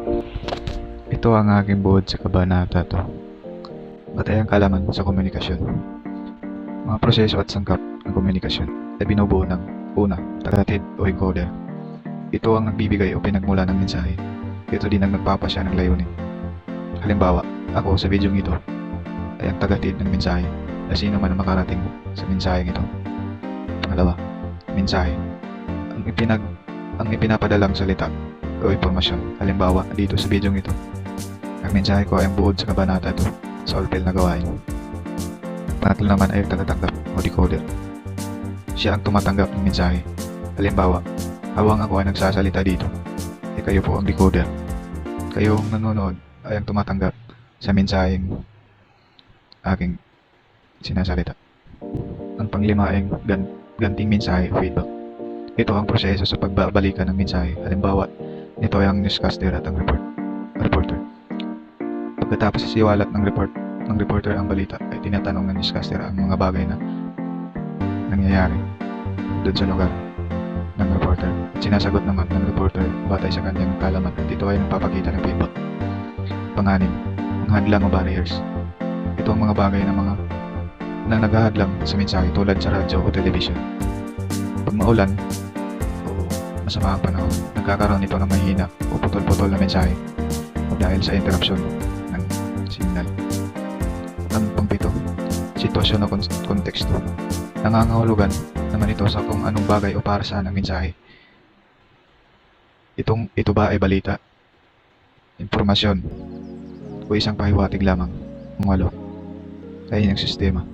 Ito ang aking buod sa kabanata 2. Batayang kalaman sa komunikasyon. Mga proseso at sangkap ng komunikasyon ay binubuo ng una, tagahatid o encoder. Ito ang nagbibigay o pinagmula ng mensahe. Ito din ang nagpapasya ng layunin. Halimbawa, ako sa videong ito ay ang tagahatid ng mensahe na sino man ang makarating sa mensaheng ito. Pangalawa, mensahe. Ang ipinapadalang salita o impormasyon. Halimbawa, dito sa videong ito, ang mensahe ko ay ang buod sa kabanata 2 sa ulpil na gawain. Pangatlo naman ay ang tagatanggap o decoder. Siya ang tumatanggap ng mensahe. Halimbawa, habang ako ay nagsasalita dito, kayo po ang decoder. Kayong nanonood ay ang tumatanggap sa mensaheng aking sinasalita. Ang panglima ay ganting mensahe o feedback. Ito ang proseso sa pagbabalikan ng mensahe. Halimbawa, ito ay ang newscaster at ang reporter. Pagkatapos isiwalat ng reporter ang balita, ay tinatanong ng newscaster ang mga bagay na nangyayari doon sa lugar ng reporter. At sinasagot naman ng reporter batay sa kanyang kalaman at ito ay nagpapakita ng feedback. Panganim, ang hadlang o barriers. Ito ang mga bagay na naghahadlang sa mensahe tulad sa radyo o television. Pag maulan o masama ang panahon, nagkakaroon ito ng mahina o putol-putol na mensahe o dahil sa interruption ng signal. Ang pangpito, sitwasyon o konteksto. Nangangahulugan naman ito sa kung anong bagay o para saan ang mensahe. Ito ba ay balita, impormasyon, o isang pahiwatig lamang? Walo, ay ng sistema.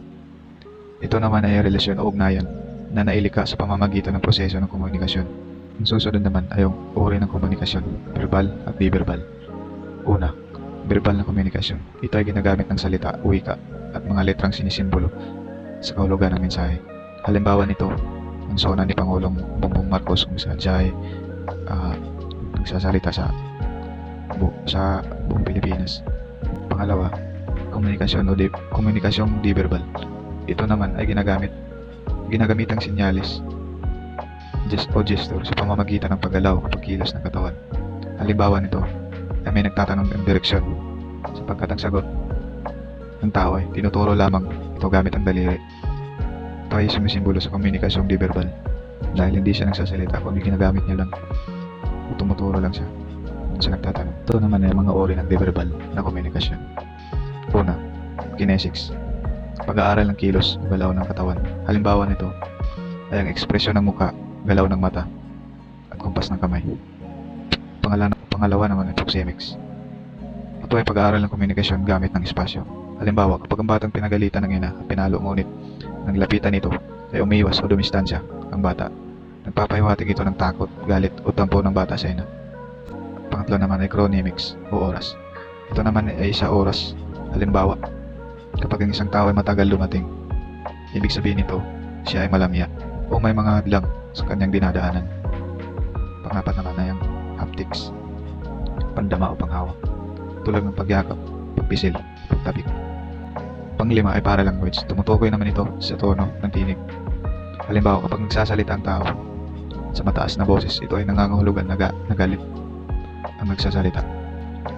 Ito naman ay relasyon o ugnayan na nailikha sa pamamagitan ng proseso ng komunikasyon. Ang susunod naman ay ang uri ng komunikasyon, verbal at di-verbal. Una, verbal na komunikasyon. Ito ay ginagamit ng salita, wika, at mga letrang sinisimbolo sa kahulugan ng mensahe. Halimbawa nito, ang sona ni Pangulong Bongbong Marcos kung saan siya ay nagsasalita sa buong Pilipinas. Pangalawa, komunikasyong di-verbal. Ito naman ay ginagamit ang sinyalis o gesture sa pamamagitan ng paggalaw o pagkilos ng katawan. Halimbawa nito ay may nagtatanong ng direksyon sapagkat ang sagot ng tao ay tinuturo lamang ito gamit ang daliri. Ito ay sumisimbolo sa komunikasyong di-verbal dahil hindi siya nagsasalita kundi ginagamit niya lang o tumuturo lang siya sa nagtatanong. Ito naman ay mga uri ng di-verbal na komunikasyon. Una, kinesics. Pag-aaral ng kilos o galaw ng katawan. Halimbawa nito ay ang ekspresyon ng muka, galaw ng mata, at kumpas ng kamay. Pangalawa naman ay proxemics. Ito ay pag-aaral ng komunikasyon gamit ng espasyo. Halimbawa, kapag ang batang pinagalitan ng ina at pinalo ngunit naglapitan ito ay umiwas o dumistansya ang bata, nagpapahiwatig ito ng takot, galit o tampo ng bata sa ina. Pangatlo naman ay chronemics o oras. Ito naman ay isa oras. Halimbawa, kapag ang isang tao ay matagal dumating, ibig sabihin nito, siya ay malamya o may mga hadlang sa kanyang dinadaanan. Pangapat naman ay ang haptics, pandama o panghawak, tulad ng pagyakap, pagpisil, pagtabik. Panglima ay paralanguage. Tumutukoy naman ito sa tono ng tinig. Halimbawa, kapag nagsasalita ang tao sa mataas na boses, ito ay nangangahulugan na galit ang nagsasalita.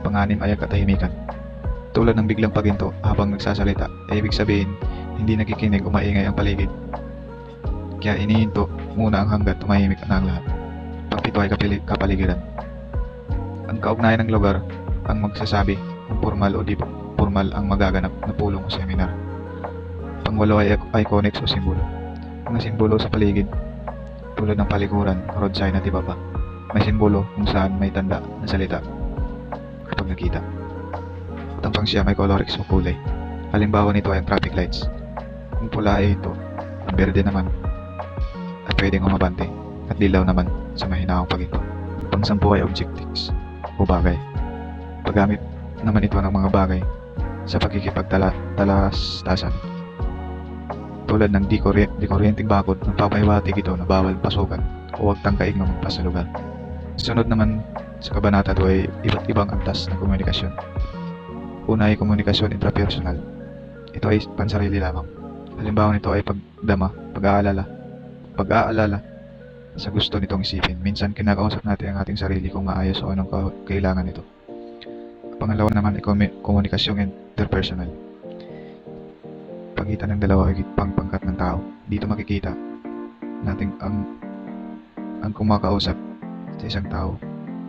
Panganim ay ang katahimikan. Tulad ng biglang paginto habang nagsasalita, ay ibig sabihin hindi nakikinig o maingay ang paligid. Kaya inihinto muna ang hanggat tumahimik na ang lahat. Pangpito ay kapaligiran. Ang kaugnayan ng lugar ang magsasabi kung formal o di formal ang magaganap na pulong o seminar. Pangwalo ay iconics o simbolo. Mga simbolo sa paligid tulad ng palikuran, road sign at iba pa. May simbolo kung saan may tanda na salita kapag nakita. At ang pangsiya may colorics o kulay. Halimbawa nito ay ang traffic lights. Kung pula ay ito, ang berde naman ay pwedeng umabante at dilaw naman sa mahinahong paginto. Pangsampu ay objectives o bagay. Paggamit naman ito ng mga bagay sa pagkikipagtalastasan. Tulad ng di-kuryenteng bakod, nagpapahiwatig ito na bawal pasukan o huwag tangkaig na magpas sa lugar. Sunod naman sa kabanata 2 ay iba't ibang antas ng komunikasyon. Una ay komunikasyon intrapersonal. Ito ay pansarili lamang. Halimbawa nito ay pagdama, pag-aalala sa gusto nitong isipin. Minsan kinakausap natin ang ating sarili kung maayos o anong kailangan nito. Pangalawa naman ay komunikasyong interpersonal. Pagitan ng dalawa o higit pang pangkat ng tao. Dito makikita natin ang kumakausap sa isang tao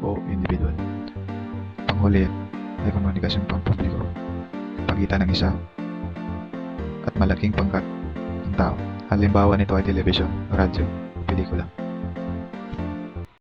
o individual. Panghuli ay komunikasyon pampubliko. Pagitan ng isa at malaking pangkat ng tao. Halimbawa nito ay telebisyon, radyo, pelikula.